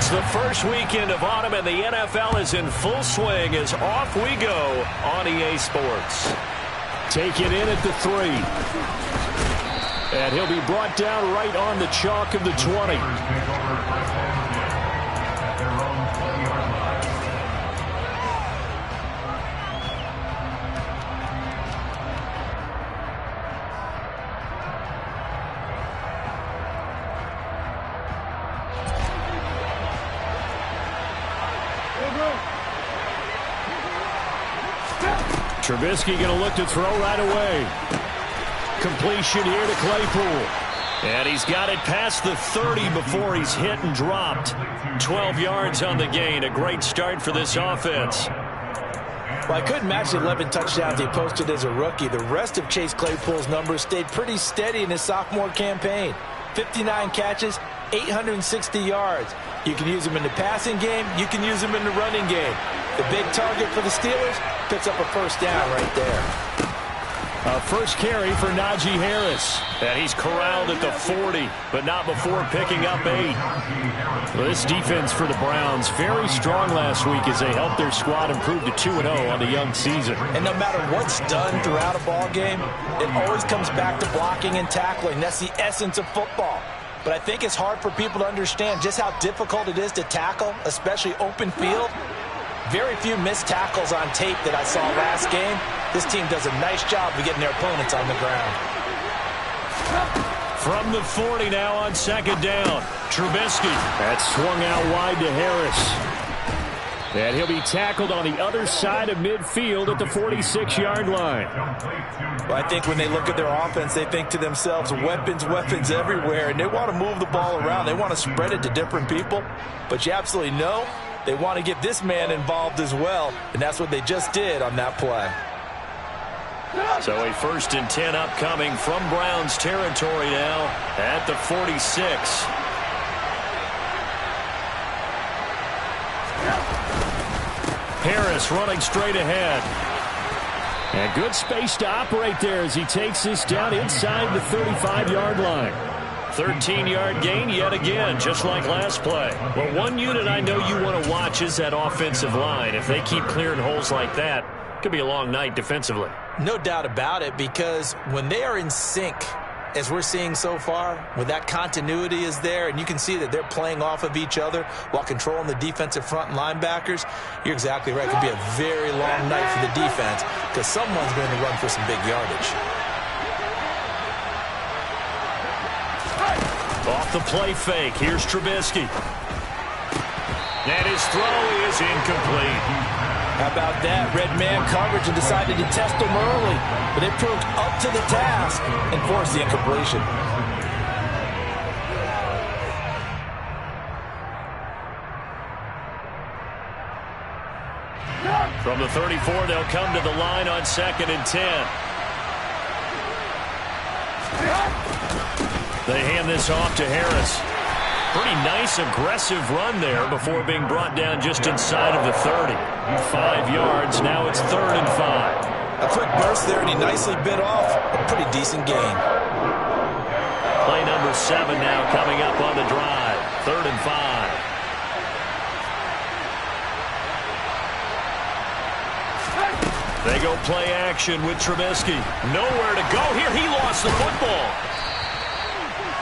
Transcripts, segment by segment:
It's the first weekend of autumn, and the NFL is in full swing as off we go on EA Sports. Take it in at the 3. And he'll be brought down right on the chalk of the 20. Trubisky going to look to throw right away. Completion here to Claypool. And he's got it past the 30 before he's hit and dropped. 12 yards on the gain. A great start for this offense. Well, I couldn't match the 11 touchdowns he posted as a rookie. The rest of Chase Claypool's numbers stayed pretty steady in his sophomore campaign. 59 catches, 860 yards. You can use him in the passing game. You can use him in the running game. The big target for the Steelers picks up a first down right there. A first carry for Najee Harris. And he's corralled at the 40, but not before picking up 8. Well, this defense for the Browns, very strong last week as they helped their squad improve to 2-0 on the young season. And no matter what's done throughout a ball game, it always comes back to blocking and tackling. That's the essence of football. But I think it's hard for people to understand just how difficult it is to tackle, especially open field. Very few missed tackles on tape that I saw last game. This team does a nice job of getting their opponents on the ground. From the 40 now on second down. Trubisky. That's swung out wide to Harris. And he'll be tackled on the other side of midfield at the 46-yard line. Well, I think when they look at their offense, they think to themselves, weapons, weapons everywhere, and they want to move the ball around. They want to spread it to different people. But you absolutely know they want to get this man involved as well, and that's what they just did on that play. So a 1st and 10 upcoming from Browns territory now at the 46. Harris running straight ahead. And good space to operate there as he takes this down inside the 35-yard line. 13-yard gain yet again, just like last play. Well, one unit I know you want to watch is that offensive line. If they keep clearing holes like that, it could be a long night defensively. No doubt about it, because when they are in sync, as we're seeing so far, when that continuity is there, and you can see that they're playing off of each other while controlling the defensive front and linebackers, you're exactly right. It could be a very long night for the defense because someone's going to run for some big yardage. Off the play fake, here's Trubisky. And his throw is incomplete. How about that? Red man coverage and decided to test them early. But they proved up to the task and forced the incompletion. From the 34, they'll come to the line on 2nd and 10. They hand this off to Harris. Pretty nice, aggressive run there before being brought down just inside of the 30. 5 yards. Now it's 3rd and 5. A quick burst there, and he nicely bit off a pretty decent gain. Play number 7 now coming up on the drive. 3rd and 5. They go play action with Trubisky. Nowhere to go here. He lost the football.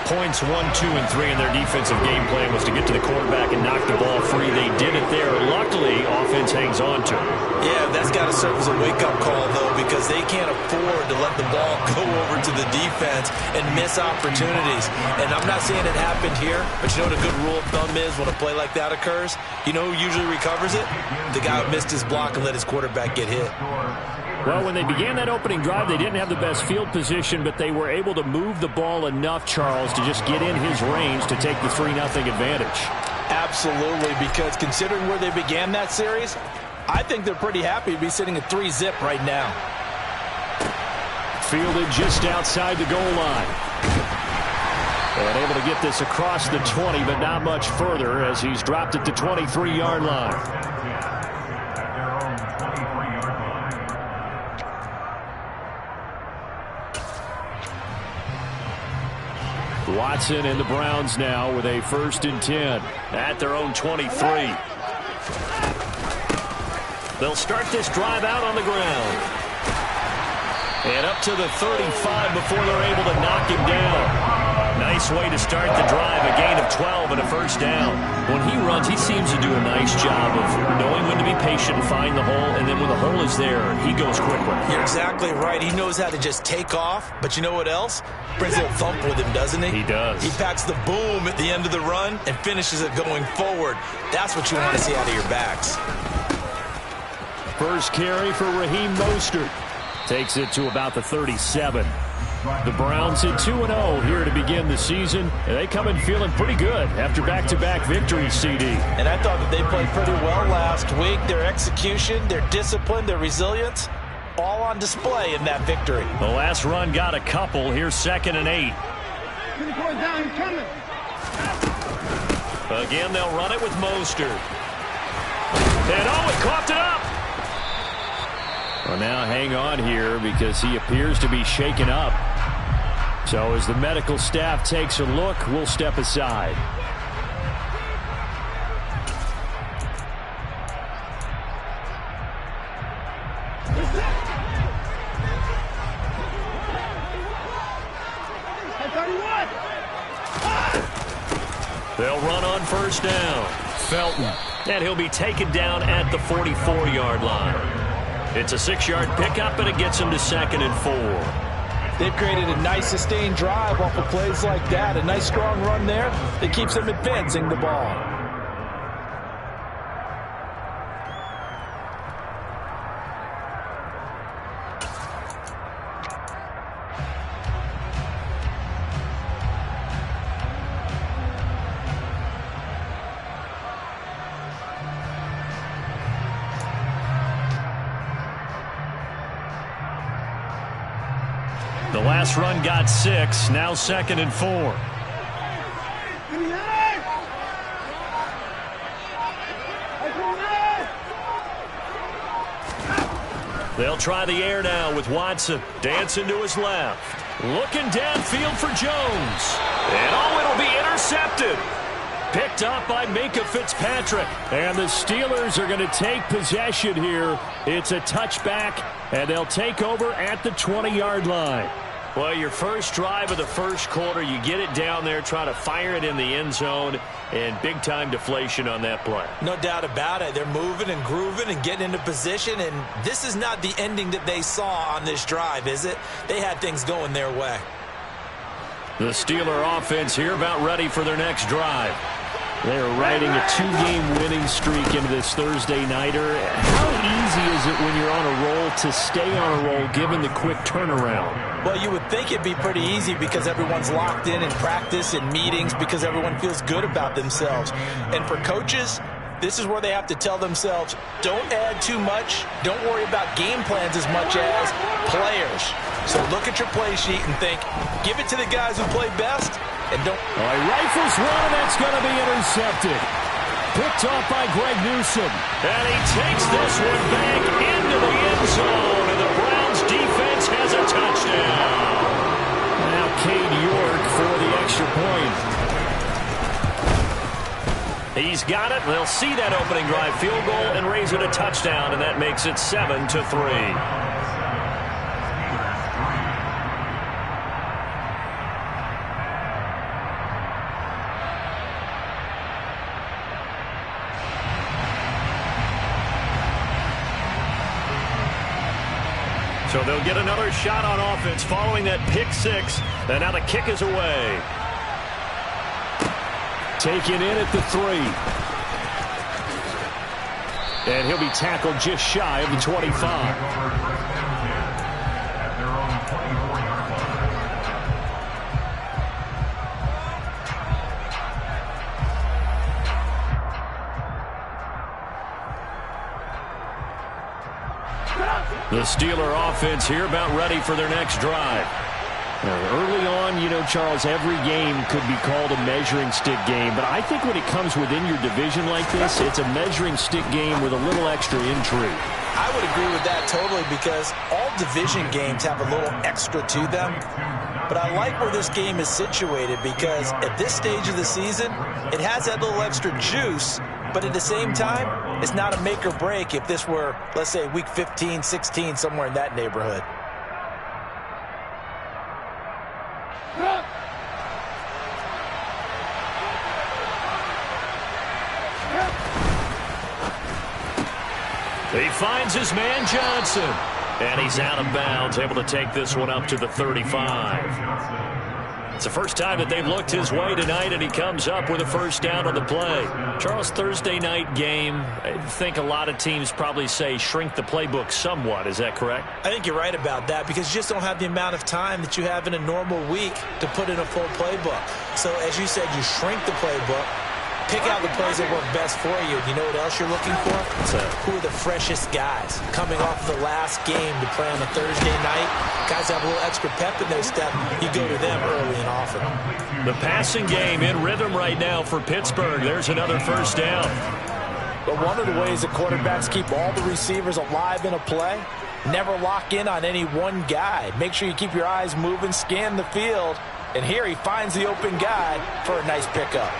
Points 1, 2, and 3 in their defensive game plan was to get to the quarterback and knock the ball free. They did it there. Luckily, offense hangs on to it. Yeah, that's got to serve as a wake-up call, though, because they can't afford to let the ball go over to the defense and miss opportunities. And I'm not saying it happened here, but you know what a good rule of thumb is when a play like that occurs? You know who usually recovers it? The guy who missed his block and let his quarterback get hit. Well, when they began that opening drive, they didn't have the best field position, but they were able to move the ball enough, Charles, to just get in his range to take the 3-0 advantage. Absolutely, because considering where they began that series, I think they're pretty happy to be sitting at 3-zip right now. Fielded just outside the goal line. And able to get this across the 20, but not much further as he's dropped at the 23-yard line. Watson and the Browns now with a 1st and 10 at their own 23. They'll start this drive out on the ground. And up to the 35 before they're able to knock him down. Nice way to start the drive, a gain of 12 and a 1st down. When he runs, he seems to do a nice job of knowing when to be patient and find the hole, and then when the hole is there, he goes quickly. You're exactly right. He knows how to just take off, but you know what else? Brings a little thump with him, doesn't he? He does. He packs the boom at the end of the run and finishes it going forward. That's what you want to see out of your backs. First carry for Raheem Mostert. Takes it to about the 37. The Browns hit 2-0 here to begin the season, and they come in feeling pretty good after back-to-back victories, CD. And I thought that they played pretty well last week. Their execution, their discipline, their resilience, all on display in that victory. The last run got a couple. Here's 2nd and 8. Again, they'll run it with Mostert. And it coughed it up. Well, now hang on here because he appears to be shaken up. So as the medical staff takes a look, we'll step aside. They'll run on 1st down. Felton. And he'll be taken down at the 44-yard line. It's a 6-yard pickup, and it gets him to 2nd and 4. They've created a nice sustained drive off of plays like that. A nice strong run there that keeps them advancing the ball. The last run got 6, now 2nd and 4. They'll try the air now with Watson. Dancing to his left. Looking downfield for Jones. And it'll be intercepted. Picked up by Minkah Fitzpatrick. And the Steelers are going to take possession here. It's a touchback, and they'll take over at the 20-yard line. Well, your first drive of the first quarter, you get it down there, try to fire it in the end zone, and big-time deflation on that play. No doubt about it. They're moving and grooving and getting into position, and this is not the ending that they saw on this drive, is it? They had things going their way. The Steeler offense here about ready for their next drive. They're riding a 2-game winning streak into this Thursday nighter. How easy is it when you're on a roll to stay on a roll given the quick turnaround? Well, you would think it'd be pretty easy because everyone's locked in practice and meetings because everyone feels good about themselves. And for coaches, this is where they have to tell themselves, don't add too much. Don't worry about game plans as much as players. So look at your play sheet and think, give it to the guys who play best. And don't. All right, rifles one, that's going to be intercepted. Picked off by Greg Newsome. And he takes this one back into the end zone. And the Browns defense has a touchdown. Now Cade York for the extra point. He's got it. They'll see that opening drive field goal and raise it a touchdown. And that makes it 7-3. So they'll get another shot on offense following that pick 6. And now the kick is away. Taken in at the 3. And he'll be tackled just shy of the 25. The Steeler offense here about ready for their next drive. Now, early on, you know, Charles, every game could be called a measuring stick game. But I think when it comes within your division like this, it's a measuring stick game with a little extra intrigue. I would agree with that totally because all division games have a little extra to them. But I like where this game is situated because at this stage of the season, it has that little extra juice, but at the same time, it's not a make or break if this were, let's say, week 15, 16, somewhere in that neighborhood. He finds his man Johnson, and he's out of bounds, able to take this one up to the 35. It's the first time that they've looked his way tonight, and he comes up with a first down on the play. Charles, Thursday night game, I think a lot of teams probably say shrink the playbook somewhat. Is that correct? I think you're right about that because you just don't have the amount of time that you have in a normal week to put in a full playbook. So as you said, you shrink the playbook. Pick out the plays that work best for you. You know what else you're looking for? Who are the freshest guys coming off the last game to play on a Thursday night? Guys have a little extra pep in their step. You go to them early and often. The passing game in rhythm right now for Pittsburgh. There's another first down. But one of the ways that quarterbacks keep all the receivers alive in a play, never lock in on any one guy. Make sure you keep your eyes moving, scan the field. And here he finds the open guy for a nice pickup.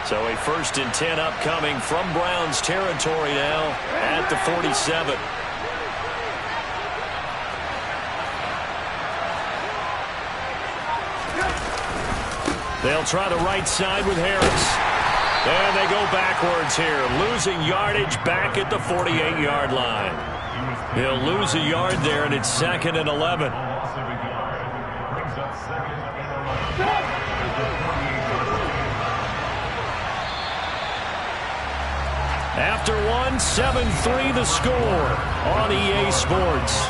So a 1st and 10 upcoming from Browns territory now at the 47. They'll try the right side with Harris. And they go backwards here, losing yardage back at the 48-yard line. He'll lose a yard there, and it's 2nd and 11. After one, 7-3 the score on EA Sports.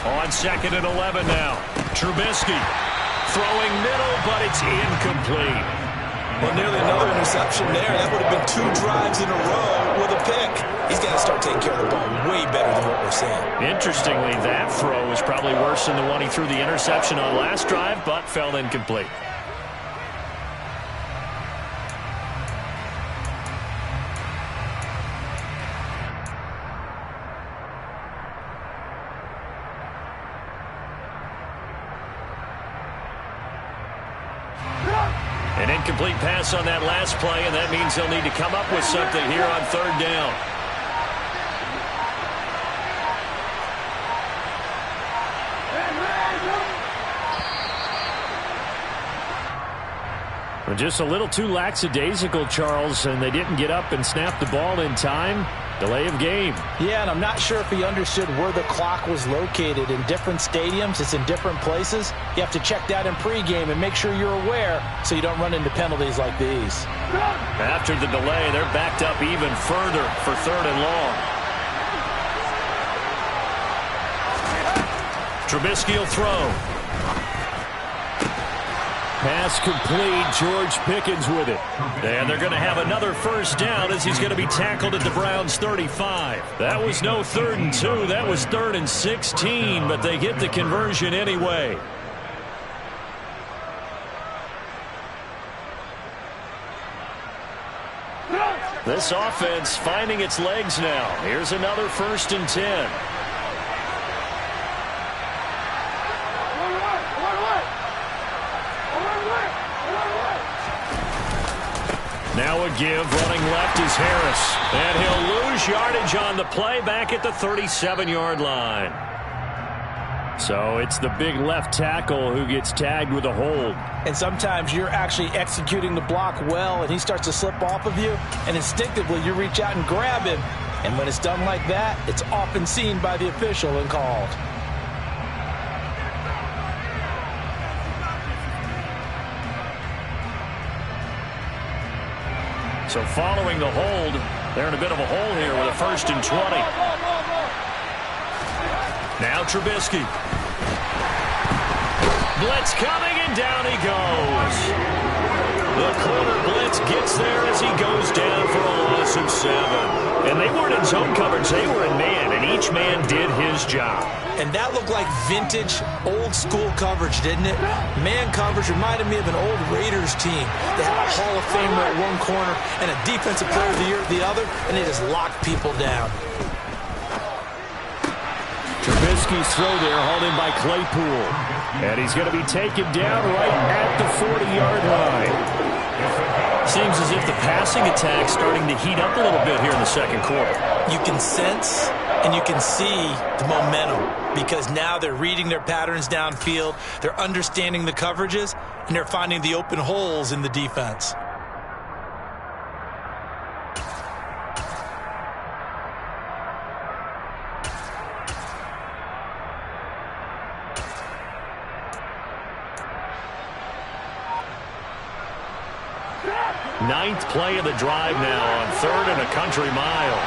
On 2nd and 11 now. Trubisky throwing middle, but it's incomplete. Well, nearly another interception there. That would have been 2 drives in a row with a pick. He's got to start taking care of the ball way better than what we're seeing. Interestingly, that throw was probably worse than the one he threw the interception on last drive, but fell incomplete. An incomplete pass on that last play, and that means they'll need to come up with something here on 3rd down. Just a little too lackadaisical, Charles, and they didn't get up and snap the ball in time. Delay of game. Yeah, and I'm not sure if he understood where the clock was located. In different stadiums, it's in different places. You have to check that in pregame and make sure you're aware so you don't run into penalties like these. After the delay, they're backed up even further for 3rd and long. Trubisky will throw. Pass complete. George Pickens with it. And they're going to have another first down as he's going to be tackled at the Browns' 35. That was no 3rd and 2. That was 3rd and 16, but they get the conversion anyway. This offense finding its legs now. Here's another 1st and 10. Now a give, running left is Harris. And he'll lose yardage on the play back at the 37-yard line. So it's the big left tackle who gets tagged with a hold. And sometimes you're actually executing the block well, and he starts to slip off of you, and instinctively you reach out and grab him. And when it's done like that, it's often seen by the official and called. So following the hold, they're in a bit of a hole here with a 1st and 20. Now Trubisky. Blitz coming, and down he goes. corner blitz gets there as he goes down for a loss of 7. And they weren't in zone coverage. They were in man, and each man did his job. And that looked like vintage, old-school coverage, didn't it? Man coverage reminded me of an old Raiders team. They had a Hall of Famer at one corner and a Defensive Player of the Year at the other, and they just locked people down. Trubisky's throw there, hauled in by Claypool. And he's going to be taken down right at the 40-yard line. Seems as if the passing attack's starting to heat up a little bit here in the second quarter. You can sense and you can see the momentum because now they're reading their patterns downfield, they're understanding the coverages, and they're finding the open holes in the defense. Ninth play of the drive now on 3rd and a country mile.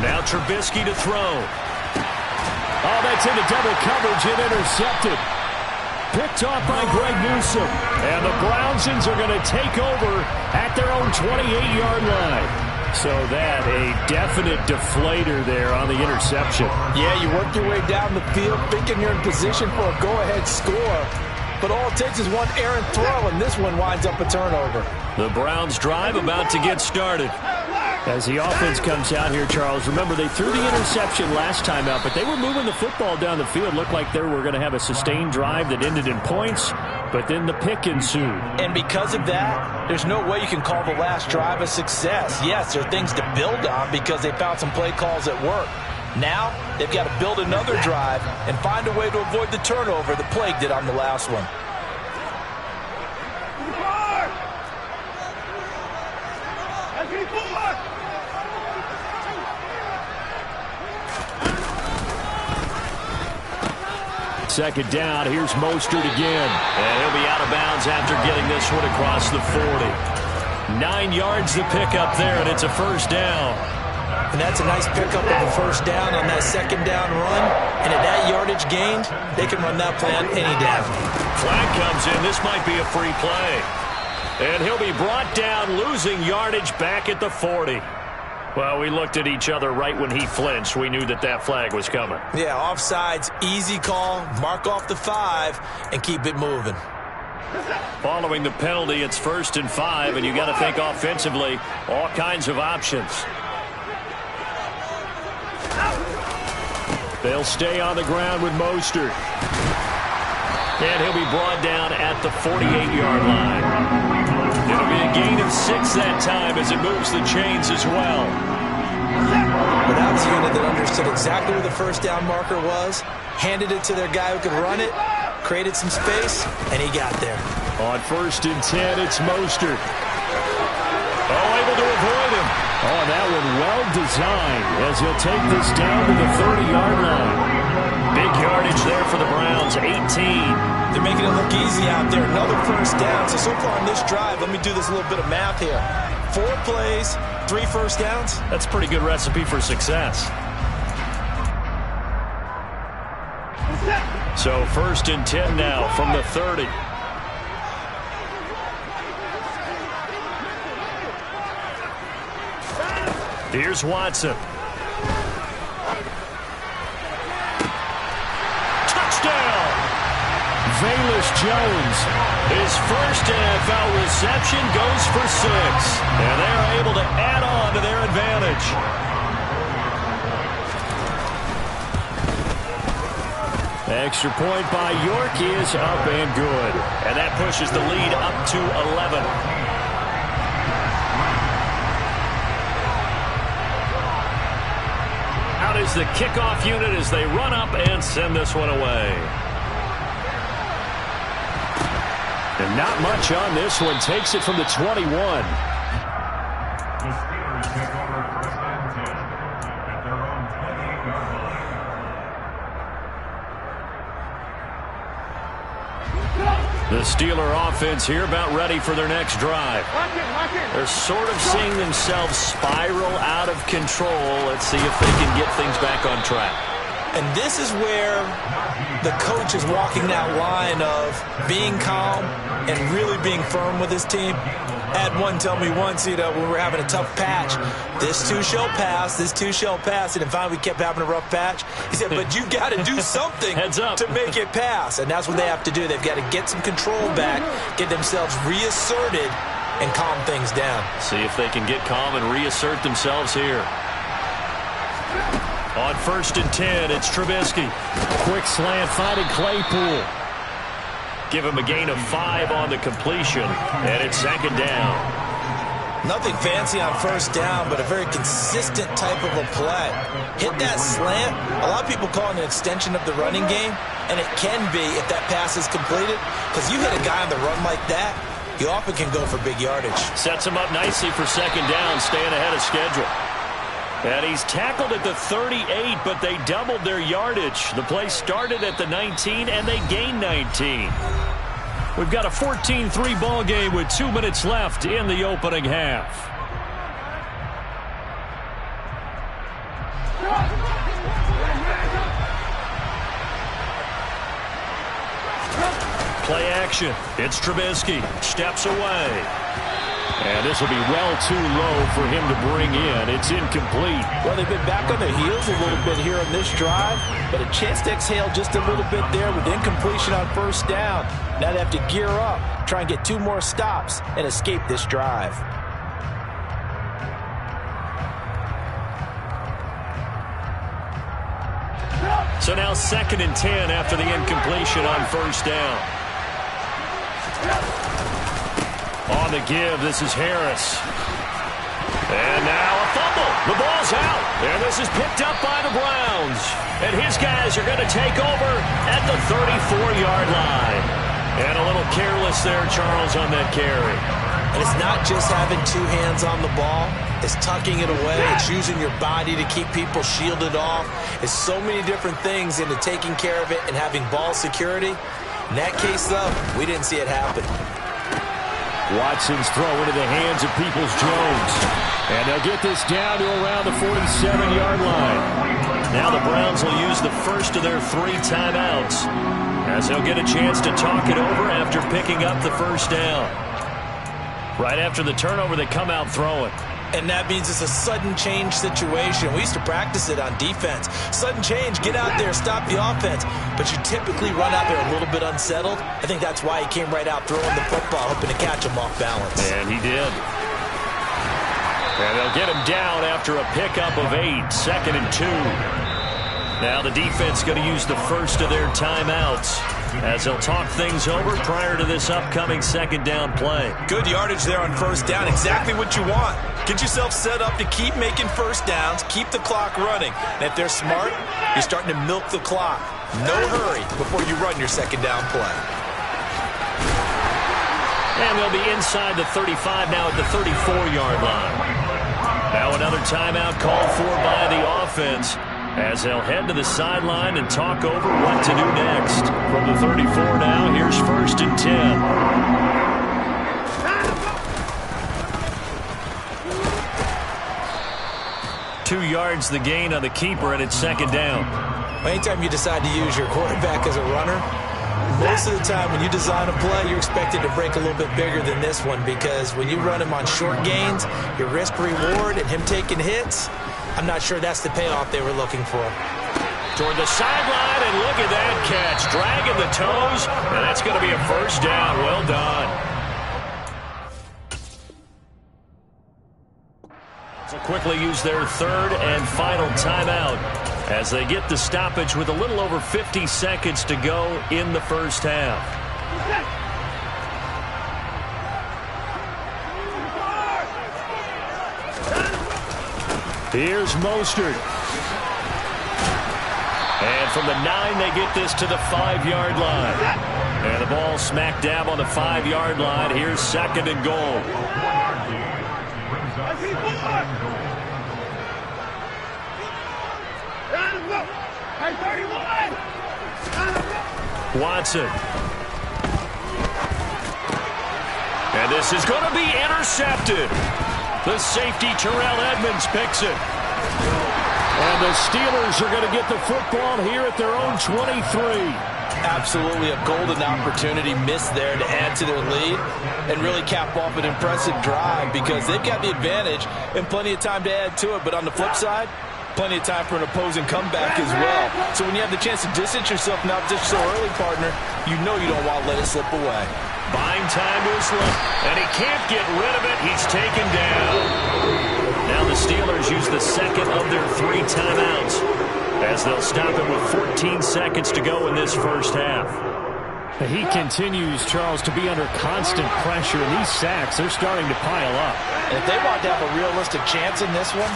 Now Trubisky to throw. Oh, that's into double coverage and intercepted. Picked off by Greg Newsome. And the Brownsons are going to take over at their own 28-yard line. So that a definite deflator there on the interception. Yeah, you work your way down the field thinking you're in position for a go-ahead score. But all it takes is one errant throw, and this one winds up a turnover. The Browns drive about to get started. As the offense comes out here, Charles, remember they threw the interception last time out, but they were moving the football down the field. Looked like they were going to have a sustained drive that ended in points, but then the pick ensued. And because of that, there's no way you can call the last drive a success. Yes, there are things to build on because they found some play calls that work. Now, they've got to build another drive and find a way to avoid the turnover the Plague did on the last one. Second down, here's Mostert again. And he'll be out of bounds after getting this one across the 40. 9 yards to pick up there, and it's a first down. And that's a nice pickup of a first down on that second down run. And at that yardage gained, they can run that play on any down. Flag comes in. This might be a free play. And he'll be brought down, losing yardage back at the 40. Well, we looked at each other right when he flinched. We knew that that flag was coming. Yeah, offsides, easy call, mark off the 5, and keep it moving. Following the penalty, it's 1st and 5, and you got to think offensively, all kinds of options. They'll stay on the ground with Mostert. And he'll be brought down at the 48-yard line. It'll be a gain of 6 that time as it moves the chains as well. But that was a unit that understood exactly where the first down marker was, handed it to their guy who could run it, created some space, and he got there. On 1st and 10, it's Mostert. Oh, able to avoid him. Oh, that one well designed as he'll take this down to the 30-yard line. Big yardage there for the Browns, 18. They're making it look easy out there. Another first down. So far on this drive, let me do this little bit of math here. 4 plays, 3 first downs. That's a pretty good recipe for success. So 1st and 10 now from the 30. Here's Watson. Touchdown! Velus Jones. His first NFL reception goes for 6. And they're able to add on to their advantage. Extra point by York is up and good. And that pushes the lead up to 11. Out is the kickoff unit as they run up and send this one away. And not much on this one. Takes it from the 21. The Steeler offense here about ready for their next drive. They're sort of seeing themselves spiral out of control. Let's see if they can get things back on track. And this is where the coach is walking that line of being calm and really being firm with his team. I had one tell me once, when we were having a tough patch, this too shall pass, this too shall pass. And finally we kept having a rough patch. He said, but you got to do something to make it pass. And that's what they have to do. They've got to get some control back, get themselves reasserted, and calm things down. See if they can get calm and reassert themselves here. On 1st and 10, it's Trubisky. Quick slant, finding Claypool. Give him a gain of 5 on the completion, and it's 2nd down. Nothing fancy on 1st down, but a very consistent type of a play. Hit that slant. A lot of people call it an extension of the running game, and it can be if that pass is completed, because you hit a guy on the run like that, you often can go for big yardage. Sets him up nicely for 2nd down, staying ahead of schedule. And he's tackled at the 38, but they doubled their yardage. The play started at the 19, and they gained 19. We've got a 14-3 ball game with 2 minutes left in the opening half. Play action. It's Trubisky. Steps away. And this will be well too low for him to bring in. It's incomplete. Well, they've been back on their heels a little bit here on this drive, but a chance to exhale just a little bit there with incompletion on 1st down. Now they have to gear up, try and get 2 more stops, and escape this drive. So now 2nd and 10 after the incompletion on 1st down. On the give, this is Harris. And now a fumble. The ball's out. And this is picked up by the Browns. And his guys are going to take over at the 34-yard line. And a little careless there, Charles, on that carry. And it's not just having 2 hands on the ball. It's tucking it away. It's using your body to keep people shielded off. It's so many different things into taking care of it and having ball security. In that case, though, we didn't see it happen. Watson's throw into the hands of Peoples-Jones. And they'll get this down to around the 47-yard line. Now the Browns will use the first of their 3 timeouts, as they'll get a chance to talk it over after picking up the 1st down. Right after the turnover, they come out throwing. And that means it's a sudden change situation. We used to practice it on defense. Sudden change, get out there, stop the offense. But you typically run out there a little bit unsettled. I think that's why he came right out throwing the football, hoping to catch him off balance. And he did. And they'll get him down after a pickup of 8, 2nd and 2. Now the defense going to use the first of their timeouts, as they'll talk things over prior to this upcoming 2nd down play. Good yardage there on 1st down. Exactly what you want. Get yourself set up to keep making 1st downs, keep the clock running. And if they're smart, you're starting to milk the clock. No hurry before you run your 2nd down play. And they'll be inside the 35 now at the 34-yard line. Now another timeout called for by the offense, as they'll head to the sideline and talk over what to do next. From the 34 now, here's 1st and 10. 2 yards the gain on the keeper, and it's 2nd down. Anytime you decide to use your quarterback as a runner, most of the time when you design a play, you're expected to break a little bit bigger than this one, because when you run him on short gains, your risk-reward and him taking hits, I'm not sure that's the payoff they were looking for. Toward the sideline, and look at that catch. Dragging the toes, and that's going to be a 1st down. Well done. So quickly use their 3rd and final timeout, as they get the stoppage with a little over 50 seconds to go in the 1st half. Here's Mostert. And from the 9, they get this to the 5-yard line. And the ball smack dab on the 5-yard line. Here's 2nd and goal. Watson. And this is going to be intercepted. The safety, Terrell Edmonds, picks it. And the Steelers are going to get the football here at their own 23. Absolutely a golden opportunity missed there to add to their lead and really cap off an impressive drive because they've got the advantage and plenty of time to add to it. But on the flip side, plenty of time for an opposing comeback as well. So when you have the chance to distance yourself not just so early, partner, you know you don't want to let it slip away. Buying time to his left, and he can't get rid of it. He's taken down. Now the Steelers use the second of their 3 timeouts as they'll stop it with 14 seconds to go in this first half. He continues, Charles, to be under constant pressure, and these sacks, they're starting to pile up. And if they want to have a realistic chance in this one,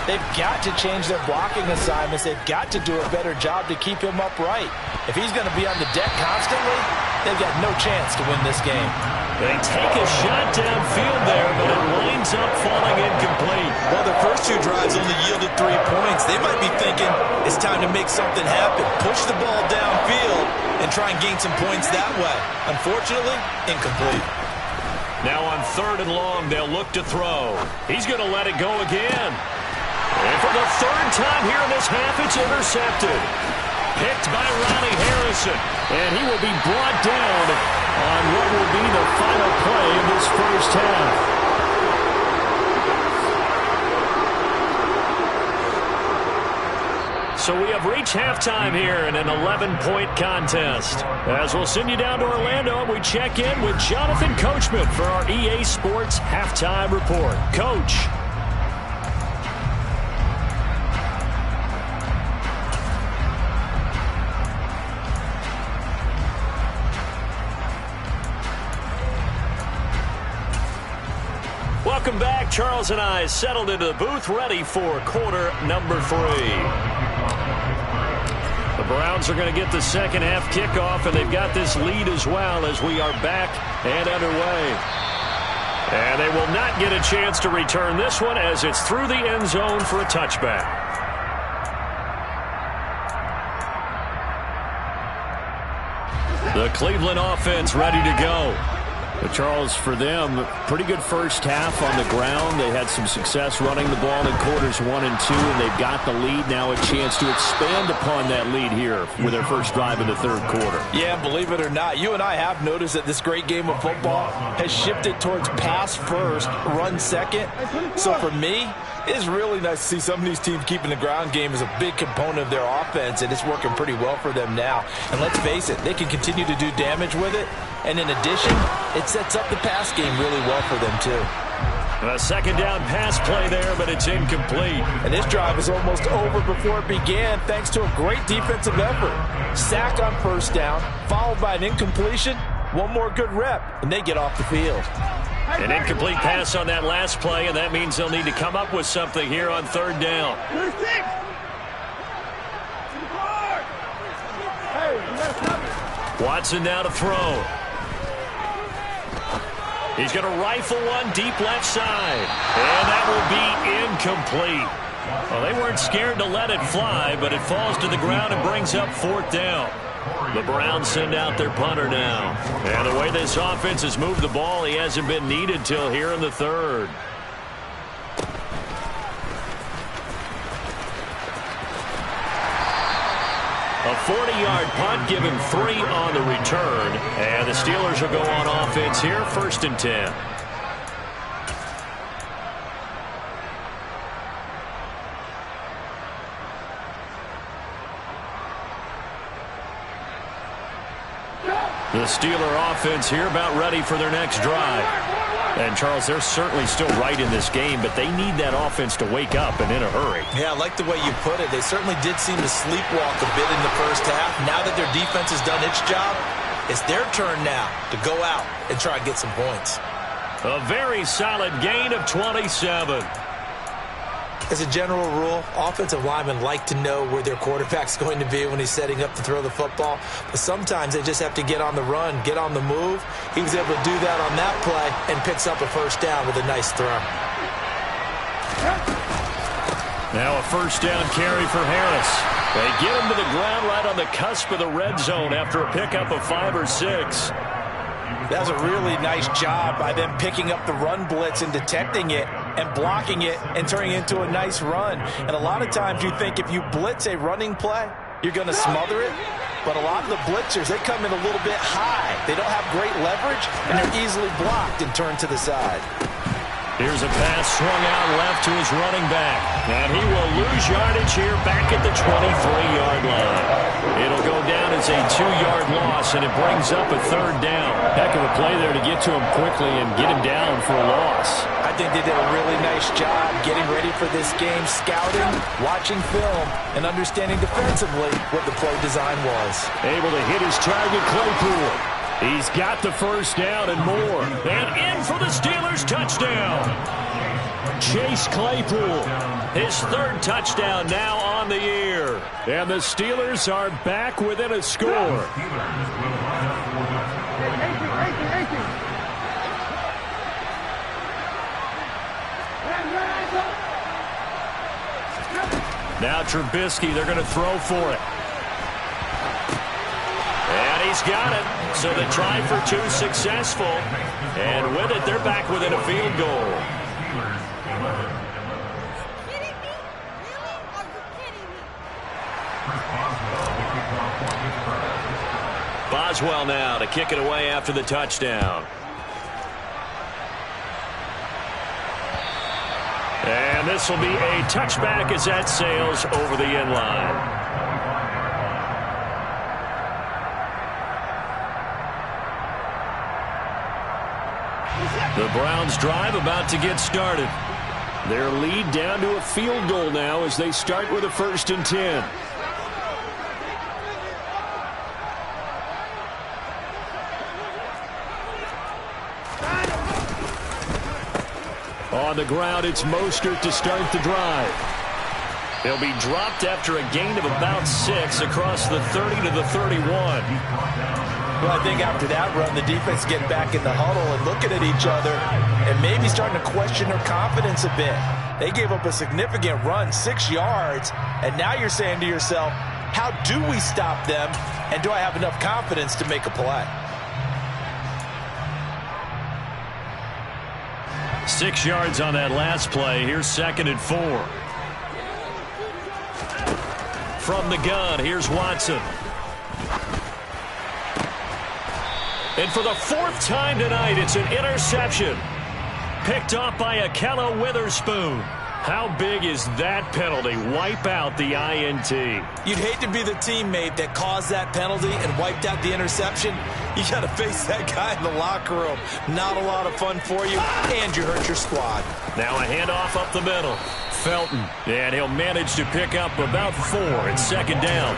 they've got to change their blocking assignments. They've got to do a better job to keep him upright. If he's going to be on the deck constantly, they've got no chance to win this game. They take a shot downfield there, but it winds up falling incomplete. Well, their first 2 drives only yielded 3 points. They might be thinking it's time to make something happen. Push the ball downfield and try and gain some points that way. Unfortunately, incomplete. Now on 3rd and long, they'll look to throw. He's going to let it go again. And for the 3rd time here in this half, it's intercepted. Picked by Ronnie Harrison. And he will be brought down on what will be the final play of this first half. So we have reached halftime here in an 11-point contest. As we'll send you down to Orlando, and we check in with Jonathan Coachman for our EA Sports Halftime Report. Coach. Welcome back. Charles and I settled into the booth, ready for quarter number 3. The Browns are going to get the second half kickoff, and they've got this lead as well as we are back and underway. And they will not get a chance to return this one as it's through the end zone for a touchback. The Cleveland offense ready to go. But Charles, for them, pretty good first half on the ground. They had some success running the ball in quarters 1 and 2, and they've got the lead. Now a chance to expand upon that lead here with their first drive in the 3rd quarter. Yeah, believe it or not, you and I have noticed that this great game of football has shifted towards pass first, run second. So for me, it's really nice to see some of these teams keeping the ground game as a big component of their offense, and it's working pretty well for them now. And let's face it, they can continue to do damage with it. And in addition, it sets up the pass game really well for them, too. A second down pass play there, but it's incomplete. And this drive is almost over before it began, thanks to a great defensive effort. Sack on first down, followed by an incompletion. One more good rep, and they get off the field. An incomplete pass on that last play, and that means they'll need to come up with something here on 3rd down. Watson now to throw. He's going to rifle one deep left side. And that will be incomplete. Well, they weren't scared to let it fly, but it falls to the ground and brings up 4th down. The Browns send out their punter now. And the way this offense has moved the ball, he hasn't been needed till here in the 3rd. A 40-yard punt, give him 3 on the return. And the Steelers will go on offense here, 1st and 10. The Steeler offense here about ready for their next drive. And, Charles, they're certainly still right in this game, but they need that offense to wake up and in a hurry. Yeah, I like the way you put it. They certainly did seem to sleepwalk a bit in the first half. Now that their defense has done its job, it's their turn now to go out and try and get some points. A very solid gain of 27. As a general rule, offensive linemen like to know where their quarterback's going to be when he's setting up to throw the football. But sometimes they just have to get on the run, get on the move. He was able to do that on that play and picks up a first down with a nice throw. Now a first down carry for Harris. They get him to the ground right on the cusp of the red zone after a pickup of 5 or 6. That was a really nice job by them picking up the run blitz and detecting it and blocking it and turning it into a nice run. And a lot of times you think if you blitz a running play, you're going to smother it. But a lot of the blitzers, they come in a little bit high. They don't have great leverage, and they're easily blocked and turned to the side. Here's a pass swung out left to his running back. And he will lose yardage here back at the 23-yard line. It'll go down as a 2-yard loss, and it brings up a 3rd down. Heck of a play there to get to him quickly and get him down for a loss. I think they did a really nice job getting ready for this game, scouting, watching film, and understanding defensively what the play design was. Able to hit his target, Claypool. He's got the 1st down and more. And in for the Steelers touchdown. Chase Claypool, his 3rd touchdown now on the year. And the Steelers are back within a score. Now Trubisky, they're going to throw for it. And he's got it. So the try for 2 successful. And with it, they're back within a field goal. Boswell now to kick it away after the touchdown. And this will be a touchback as that sails over the end line. The Browns' drive about to get started. Their lead down to a field goal now as they start with a 1st and 10. On the ground, it's Mostert to start the drive. He'll be dropped after a gain of about 6 across the 30 to the 31. Well, I think after that run, the defense is getting back in the huddle and looking at each other and maybe starting to question their confidence a bit. They gave up a significant run, 6 yards, and now you're saying to yourself, how do we stop them, and do I have enough confidence to make a play? 6 yards on that last play. Here's 2nd and 4. From the gun, here's Watson. And for the 4th time tonight, it's an interception. Picked off by Akello Witherspoon. How big is that penalty? Wipe out the INT. You'd hate to be the teammate that caused that penalty and wiped out the interception. You got to face that guy in the locker room. Not a lot of fun for you, and you hurt your squad. Now a handoff up the middle. Felton, and he'll manage to pick up about 4 at 2nd down.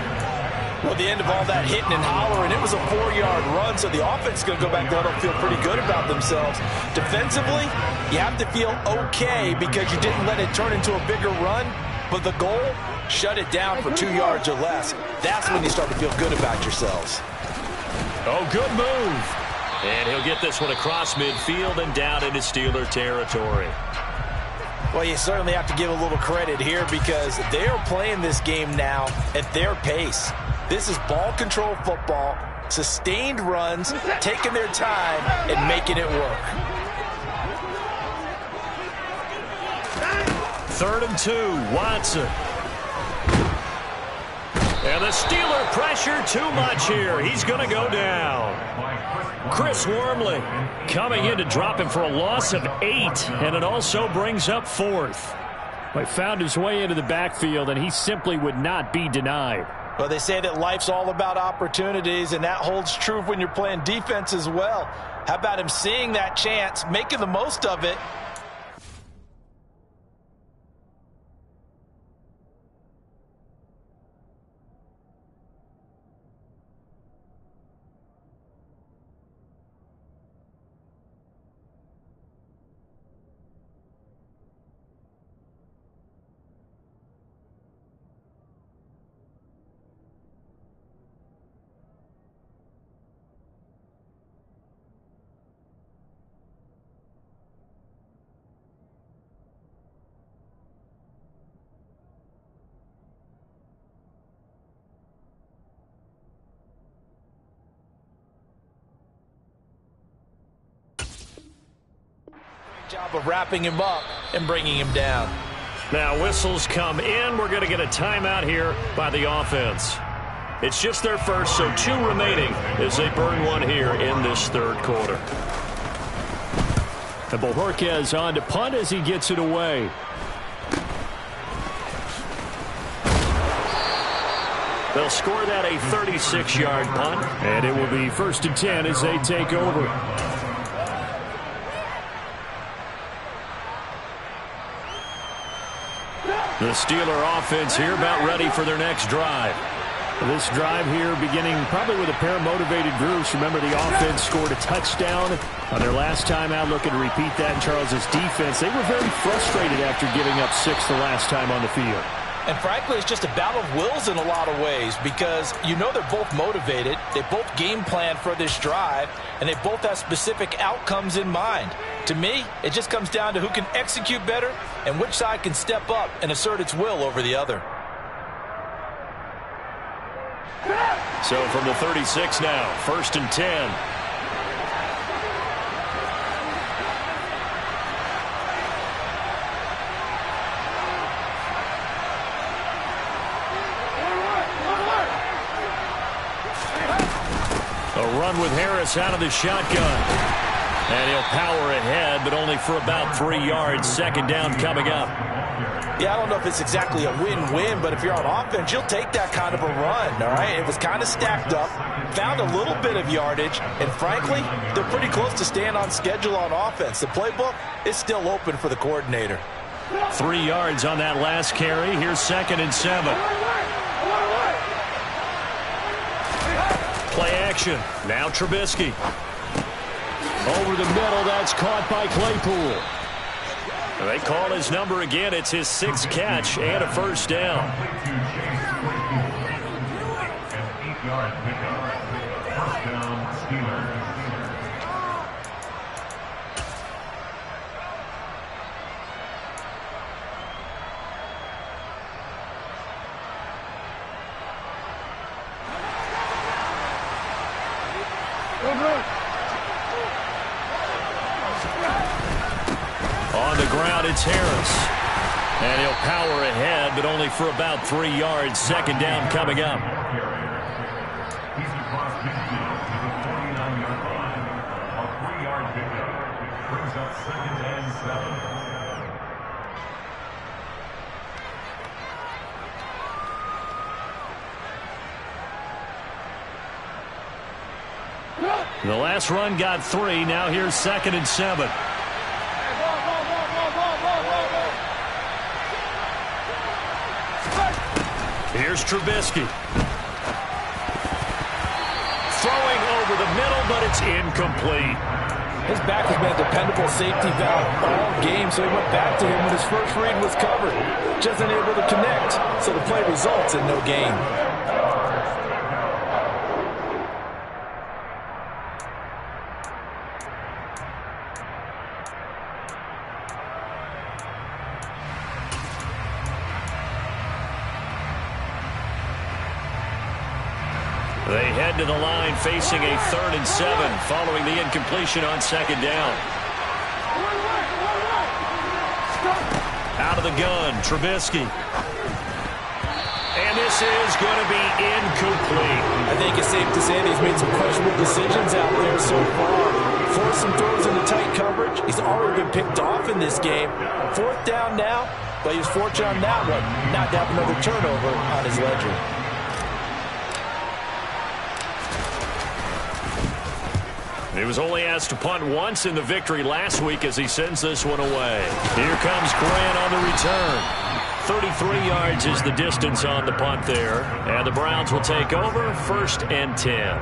Well, the end of all that hitting and hollering, it was a 4-yard run, so the offense is going to go back there and feel pretty good about themselves. Defensively, you have to feel okay because you didn't let it turn into a bigger run, but the goal, shut it down for 2 yards or less. That's when you start to feel good about yourselves. Oh, good move. And he'll get this one across midfield and down into Steeler territory. Well, you certainly have to give a little credit here because they are playing this game now at their pace. This is ball control football, sustained runs, taking their time, and making it work. 3rd and 2, Watson. And the Steeler pressure too much here. He's going to go down. Chris Wormley coming in to drop him for a loss of 8, and it also brings up 4th. He found his way into the backfield, and he simply would not be denied. Well, they say that life's all about opportunities, and that holds true when you're playing defense as well. How about him seeing that chance, making the most of it, Job of wrapping him up and bringing him down. Now whistles come in. We're going to get a timeout here by the offense. It's just their first, so 2 remaining as they burn one here in this third quarter. And Bojorquez on to punt as he gets it away. They'll score that a 36-yard punt. And it will be 1st and 10 as they take over. The Steeler offense here about ready for their next drive. This drive here beginning probably with a pair of motivated groups. Remember, the offense scored a touchdown on their last time out. Looking to repeat that in Charles's defense. They were very frustrated after giving up 6 the last time on the field. And frankly, it's just a battle of wills in a lot of ways because you know they're both motivated. They both game plan for this drive, and they both have specific outcomes in mind. To me, it just comes down to who can execute better and which side can step up and assert its will over the other. So from the 36 now, 1st and 10. A run with Harris out of the shotgun. And he'll power ahead, but only for about 3 yards. 2nd down coming up. Yeah, I don't know if it's exactly a win-win, but if you're on offense, you'll take that kind of a run, all right? It was kind of stacked up, found a little bit of yardage, and frankly, they're pretty close to staying on schedule on offense. The playbook is still open for the coordinator. 3 yards on that last carry. Here's 2nd and 7. Play action. Now Trubisky. Over the middle, that's caught by Claypool. They call his number again. It's his 6th catch and a 1st down. On the ground, it's Harris. And he'll power ahead, but only for about 3 yards. 2nd down coming up. The last run got 3. Now here's 2nd and 7. Here's Trubisky. Throwing over the middle, but it's incomplete. His back has been a dependable safety valve all game, so he went back to him when his first read was covered. Just unable to connect, so the play results in no gain. They head to the line facing a 3rd and 7 following the incompletion on 2nd down. Out of the gun, Trubisky. And this is going to be incomplete. I think it's safe to say that he's made some questionable decisions out there so far. Forced some throws into tight coverage. He's already been picked off in this game. 4th down now, but he was fortunate on that one not to have another turnover on his ledger. He was only asked to punt once in the victory last week as he sends this one away. Here comes Grant on the return. 33 yards is the distance on the punt there. And the Browns will take over 1st and 10.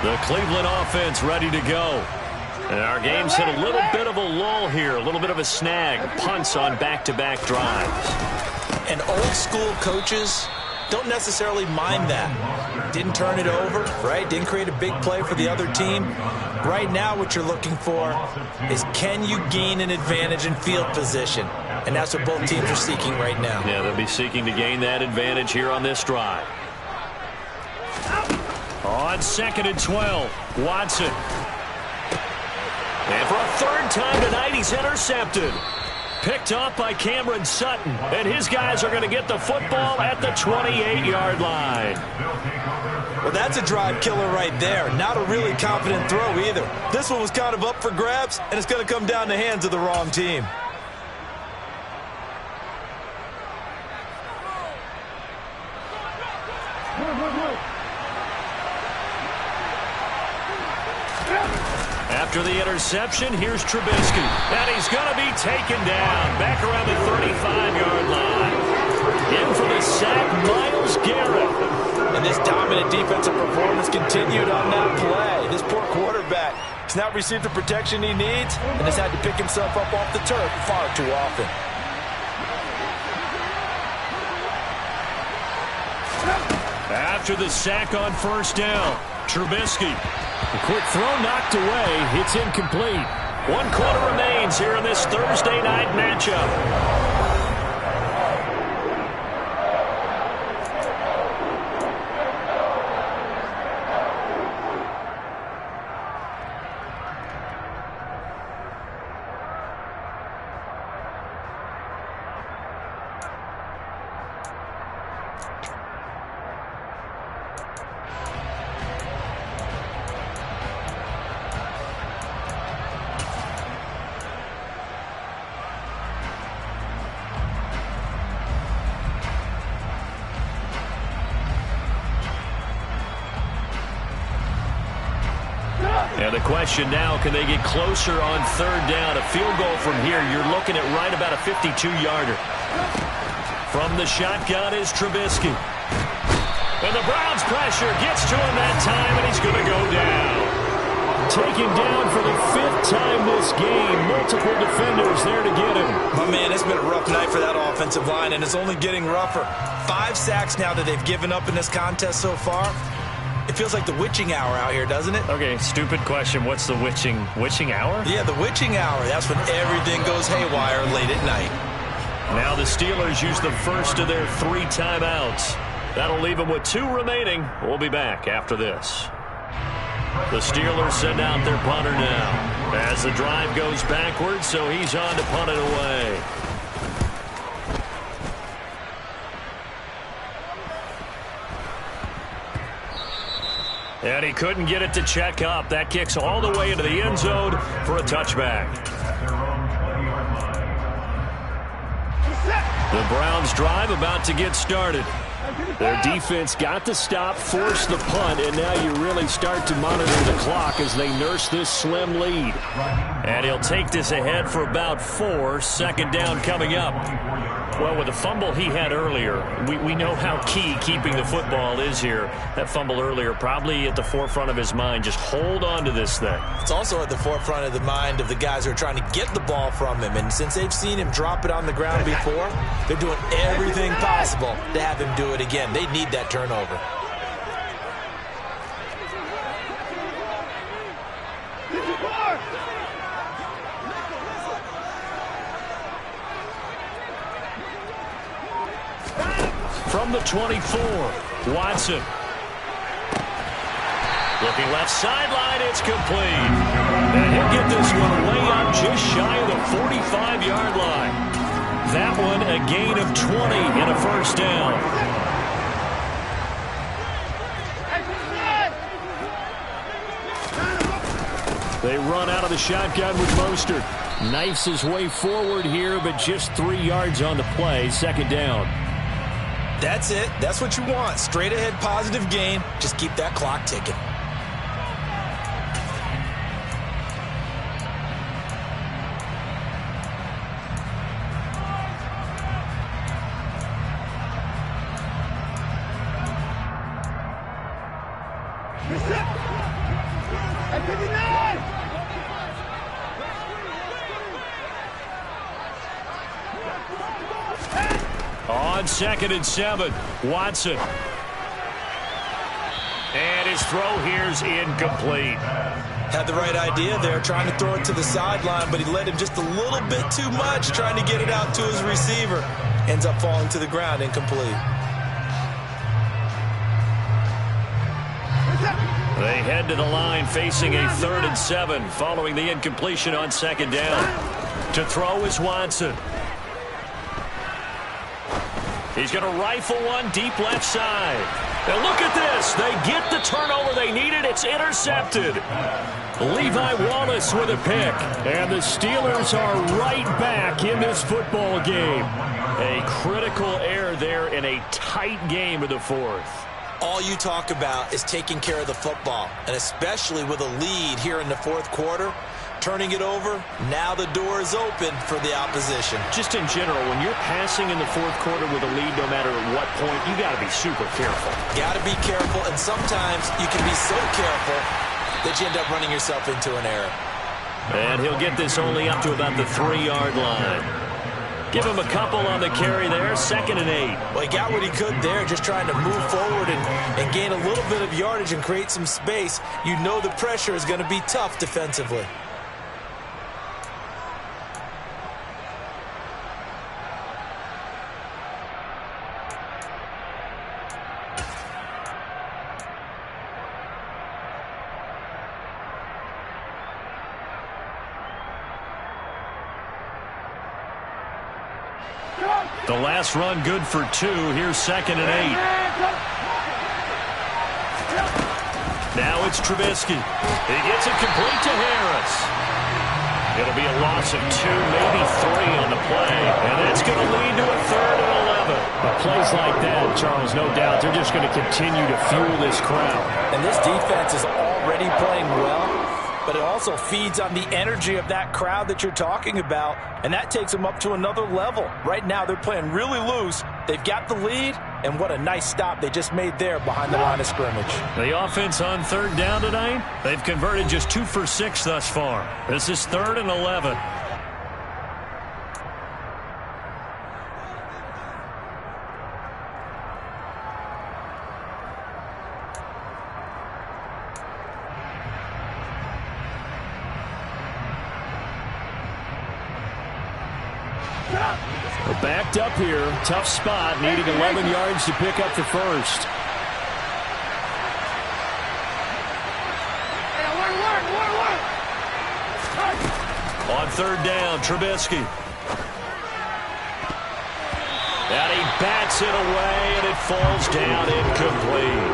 The Cleveland offense ready to go. And our game's hit a little bit of a lull here, a little bit of a snag, punts on back-to-back drives. And old-school coaches don't necessarily mind that. Didn't turn it over, right? Didn't create a big play for the other team. Right now what you're looking for is, can you gain an advantage in field position? And that's what both teams are seeking right now. Yeah, they'll be seeking to gain that advantage here on this drive. On 2nd and 12, Watson. And for a third time tonight, he's intercepted. Picked off by Cameron Sutton. And his guys are going to get the football at the 28-yard line. Well, that's a drive killer right there. Not a really confident throw either. This one was kind of up for grabs, and it's going to come down the hands of the wrong team. After the interception, here's Trubisky. And he's going to be taken down back around the 35-yard line. In for the sack, Myles Garrett. And this dominant defensive performance continued on that play. This poor quarterback has not received the protection he needs and has had to pick himself up off the turf far too often. After the sack on first down, Trubisky. The quick throw knocked away. It's incomplete. 1 quarter remains here in this Thursday night matchup. And the question now, can they get closer on third down? A field goal from here, you're looking at right about a 52-yarder. From the shotgun is Trubisky. And the Browns pressure gets to him that time, and he's going to go down. Taken down for the 5th time this game. Multiple defenders there to get him. My man, it's been a rough night for that offensive line, and it's only getting rougher. 5 sacks now that they've given up in this contest so far. It feels like the witching hour out here, doesn't it? Okay, stupid question. What's the witching hour? Yeah, the witching hour. That's when everything goes haywire late at night. Now the Steelers use the first of their 3 timeouts. That'll leave them with 2 remaining. We'll be back after this. The Steelers send out their punter now as the drive goes backwards, so he's on to punt it away. And he couldn't get it to check up. That kicks all the way into the end zone for a touchback. The Browns drive about to get started. Their defense got the stop, forced the punt, and now you really start to monitor the clock as they nurse this slim lead. And he'll take this ahead for about 4. 2nd down coming up. Well, with the fumble he had earlier, we know how key keeping the football is here. That fumble earlier probably at the forefront of his mind. Just hold on to this thing. It's also at the forefront of the mind of the guys who are trying to get the ball from him. And since they've seen him drop it on the ground before, they're doing everything possible to have him do it again. They need that turnover. From the 24, Watson. Looking left sideline, it's complete. And he'll get this one way up just shy of the 45-yard line. That one a gain of 20 and a first down. They run out of the shotgun with Mostert. Knifes his way forward here, but just 3 yards on the play. 2nd down. That's it. That's what you want. Straight ahead positive gain. Just keep that clock ticking. On 2nd and 7, Watson. And his throw here's incomplete. Had the right idea there, trying to throw it to the sideline, but he led him just a little bit too much, trying to get it out to his receiver. Ends up falling to the ground, incomplete. They head to the line facing a 3rd and 7 following the incompletion on 2nd down. To throw is Watson. He's going to rifle one deep left side. And look at this. They get the turnover they needed. It's intercepted. Levi Wallace with a pick. And the Steelers are right back in this football game. A critical error there in a tight game of the 4th. All you talk about is taking care of the football, and especially with a lead here in the 4th quarter. Turning it over, now the door is open for the opposition. Just in general, when you're passing in the 4th quarter with a lead, no matter at what point, you got to be super careful. Got to be careful, and sometimes you can be so careful that you end up running yourself into an error. And he'll get this only up to about the 3-yard line. Give him a couple on the carry there, 2nd and 8. Well, he got what he could there, just trying to move forward and gain a little bit of yardage and create some space. You know the pressure is going to be tough defensively. The last run good for 2. Here's 2nd and 8. Now it's Trubisky. He gets it complete to Harris. It'll be a loss of 2, maybe 3 on the play. And that's going to lead to a 3rd and 11. But plays like that, Charles, no doubt, they're just going to continue to fuel this crowd. And this defense is already playing well, but it also feeds on the energy of that crowd that you're talking about, and that takes them up to another level. Right now, they're playing really loose. They've got the lead, and what a nice stop they just made there behind the line of scrimmage. The offense on 3rd down tonight, they've converted just 2 for 6 thus far. This is 3rd and 11. Backed up here, tough spot, needing 11 yards to pick up the 1st. On 3rd down, Trubisky. And he bats it away, and it falls down incomplete.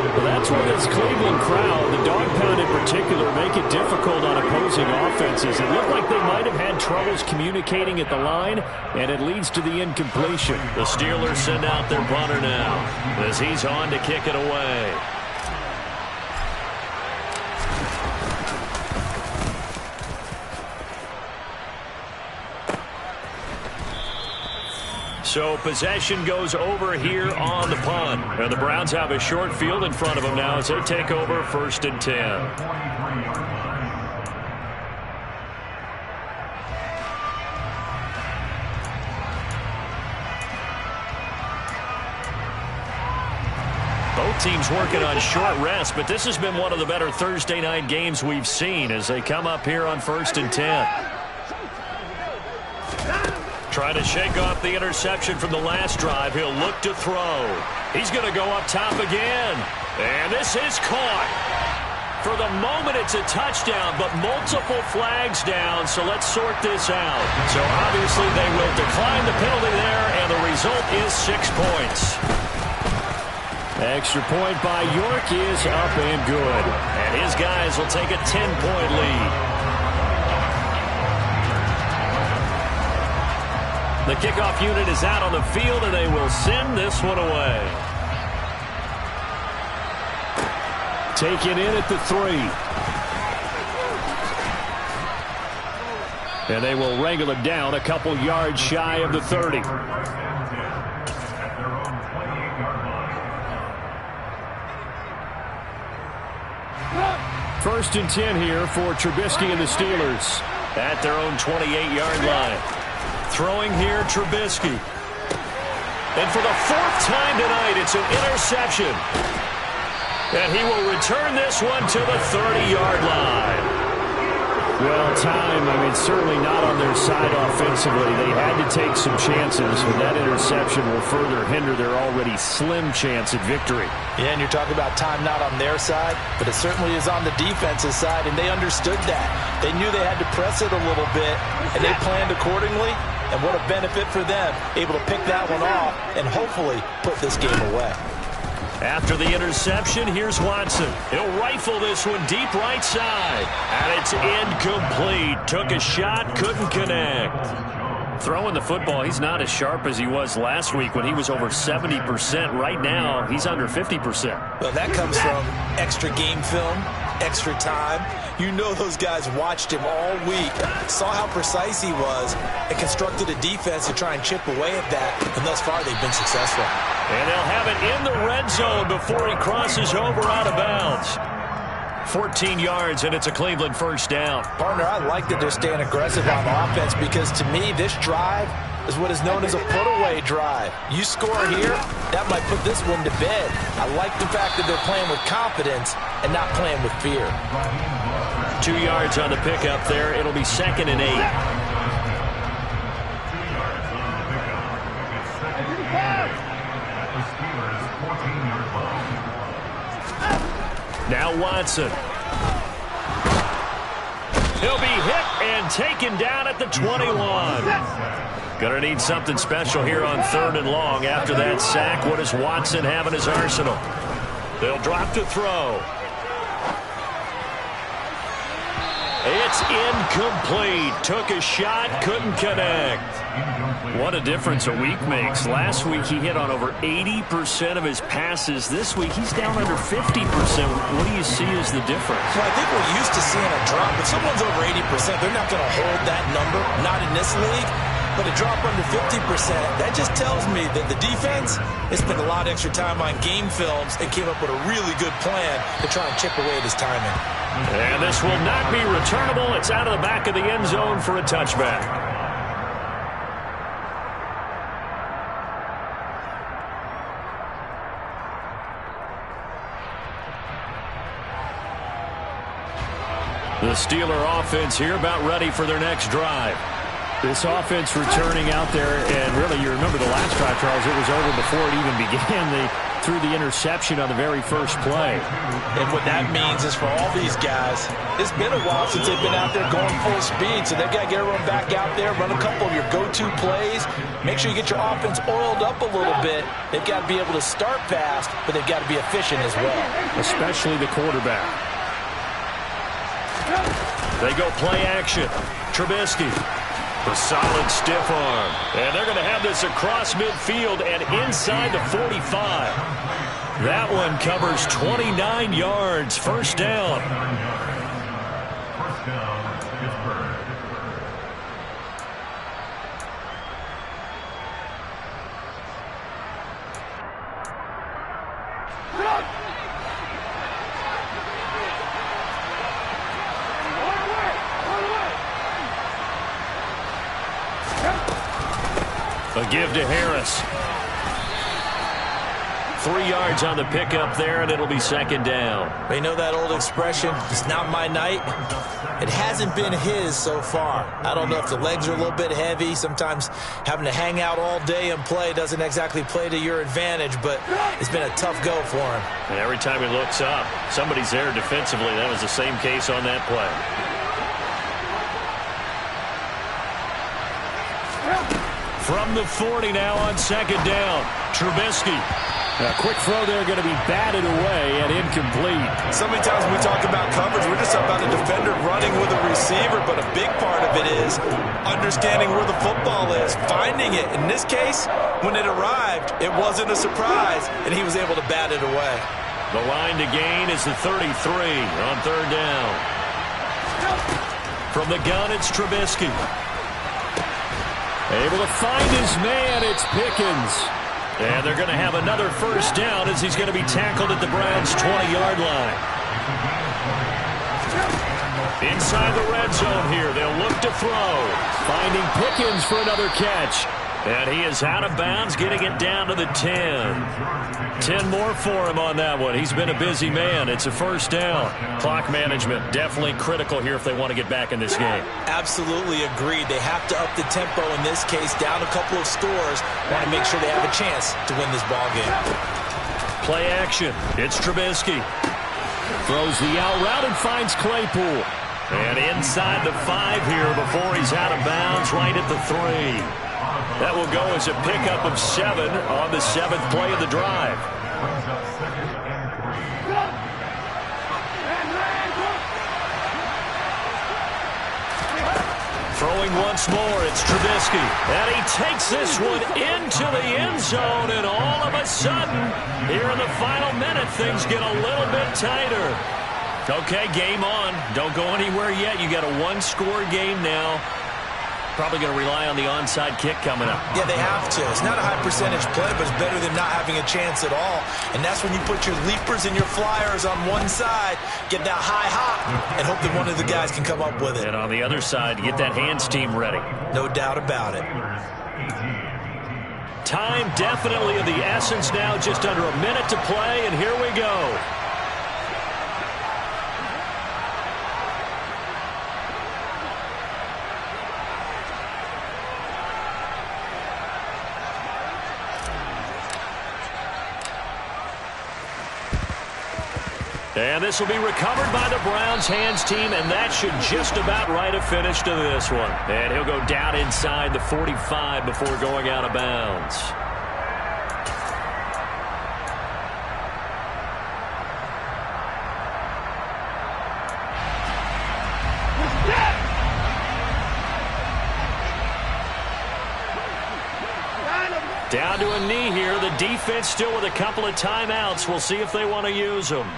Well, that's where this Cleveland crowd, the dog pound in particular, make it difficult on opposing offenses. It looked like they might have had troubles communicating at the line, and it leads to the incompletion. The Steelers send out their punter now as he's on to kick it away. So possession goes over here on the punt. And the Browns have a short field in front of them now as they take over 1st and 10. Both teams working on short rest, but this has been one of the better Thursday night games we've seen as they come up here on 1st and 10. Trying to shake off the interception from the last drive. He'll look to throw. He's going to go up top again. And this is caught. For the moment, it's a touchdown, but multiple flags down, so let's sort this out. So obviously they will decline the penalty there, and the result is 6 points. Extra point by York is up and good. And his guys will take a 10-point lead. The kickoff unit is out on the field, and they will send this one away. Taken in at the 3. And they will wrangle it down a couple yards shy of the 30. First and 10 here for Trubisky and the Steelers at their own 28-yard line. Throwing here, Trubisky. And for the fourth time tonight, it's an interception. And he will return this one to the 30-yard line. Well, certainly not on their side offensively. They had to take some chances, but that interception will further hinder their already slim chance at victory. Yeah, and you're talking about time not on their side, but it certainly is on the defense's side, and they understood that. They knew they had to press it a little bit, and they planned accordingly, and what a benefit for them, able to pick that one off and hopefully put this game away. After the interception, here's Watson. He'll rifle this one deep right side. And it's incomplete. Took a shot, couldn't connect. Throwing the football, he's not as sharp as he was last week when he was over 70%. Right now, he's under 50%. Well, that comes from extra game film, extra time. You know those guys watched him all week, saw how precise he was, and constructed a defense to try and chip away at that. And thus far, they've been successful. And they'll have it in the red zone before he crosses over out of bounds. 14 yards, and it's a Cleveland first down. Partner, I like that they're staying aggressive on offense because, to me, this drive is what is known as a put-away drive. You score here, that might put this one to bed. I like the fact that they're playing with confidence and not playing with fear. 2 yards on the pickup there. It'll be 2nd and 8. Now Watson. He'll be hit and taken down at the 21. Gonna need something special here on 3rd and long. After that sack, what does Watson have in his arsenal? They'll drop to throw. It's incomplete. Took a shot, couldn't connect. What a difference a week makes. Last week he hit on over 80% of his passes. This week he's down under 50%. What do you see as the difference? Well, I think we're used to seeing a drop. If someone's over 80%, they're not going to hold that number. Not in this league. But a drop under 50%, that just tells me that the defense has spent a lot of extra time on game films and came up with a really good plan to try and chip away at his timing. And this will not be returnable. It's out of the back of the end zone for a touchback. The Steeler offense here about ready for their next drive. This offense returning out there, and really, you remember the last drive, Charles, it was over before it even began. They threw the interception on the very first play. And what that means is for all these guys, it's been a while since they've been out there going full speed, so they've got to get everyone back out there, run a couple of your go-to plays, make sure you get your offense oiled up a little bit. They've got to be able to start fast, but they've got to be efficient as well. Especially the quarterback. They go play action. Trubisky. The solid stiff arm. And they're going to have this across midfield and inside the 45. That one covers 29 yards. First down. A give to Harris. 3 yards on the pickup there, and it'll be 2nd down. You know that old expression, it's not my night? It hasn't been his so far. I don't know if the legs are a little bit heavy. Sometimes having to hang out all day and play doesn't exactly play to your advantage, but it's been a tough go for him. And every time he looks up, somebody's there defensively. That was the same case on that play. From the 40 now on 2nd down. Trubisky. A quick throw there going to be batted away and incomplete. So many times when we talk about coverage, we're just about a defender running with a receiver, but a big part of it is understanding where the football is, finding it. In this case, when it arrived, it wasn't a surprise, and he was able to bat it away. The line to gain is the 33 on 3rd down. From the gun, it's Trubisky. Able to find his man, it's Pickens. And they're going to have another first down as he's going to be tackled at the Browns' 20-yard line. Inside the red zone here, they'll look to throw. Finding Pickens for another catch. And he is out of bounds, getting it down to the 10. 10 more for him on that one. He's been a busy man. It's a first down. Clock management definitely critical here if they want to get back in this game. Absolutely agreed. They have to up the tempo in this case, down a couple of scores. Want to make sure they have a chance to win this ball game. Play action. It's Trubisky. Throws the out route and finds Claypool. And inside the 5 here before he's out of bounds, right at the 3. That will go as a pickup of 7 on the 7th play of the drive. Throwing once more, it's Trubisky. And he takes this one into the end zone, and all of a sudden, here in the final minute, things get a little bit tighter. Okay, game on. Don't go anywhere yet. You got a one-score game now. Probably going to rely on the onside kick coming up. Yeah, they have to. It's not a high-percentage play, but it's better than not having a chance at all. And that's when you put your leapers and your flyers on one side, get that high hop, and hope that one of the guys can come up with it. And on the other side, get that hands team ready. No doubt about it. Time definitely of the essence now, just under a minute to play, and here we go. And this will be recovered by the Browns hands team, and that should just about write a finish to this one. And he'll go down inside the 45 before going out of bounds. Down to a knee here. The defense still with a couple of timeouts. We'll see if they want to use them.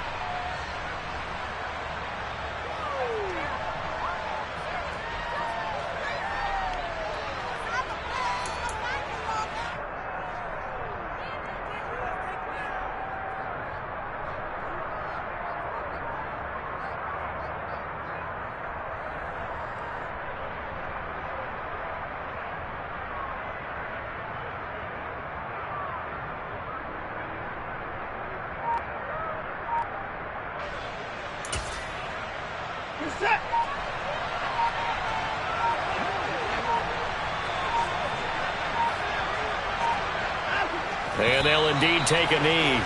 And they'll indeed take a knee.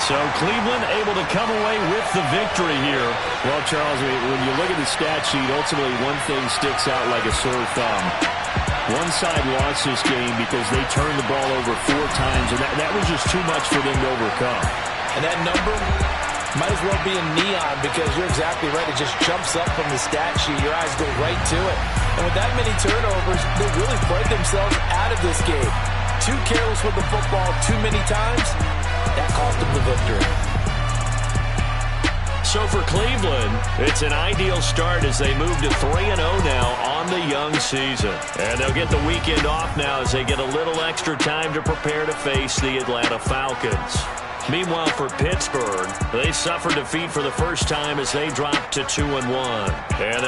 So Cleveland able to come away with the victory here. Well, Charles, when you look at the stat sheet, ultimately one thing sticks out like a sore thumb. One side lost this game because they turned the ball over 4 times, and that was just too much for them to overcome. And that number might as well be in neon because you're exactly right. It just jumps up from the stat sheet. Your eyes go right to it. And with that many turnovers, they really played themselves out of this game. Too careless with the football too many times. That cost them the victory. So for Cleveland, it's an ideal start as they move to 3-0 now on the young season. And they'll get the weekend off now as they get a little extra time to prepare to face the Atlanta Falcons. Meanwhile, for Pittsburgh, they suffered defeat for the first time as they dropped to 2-1. And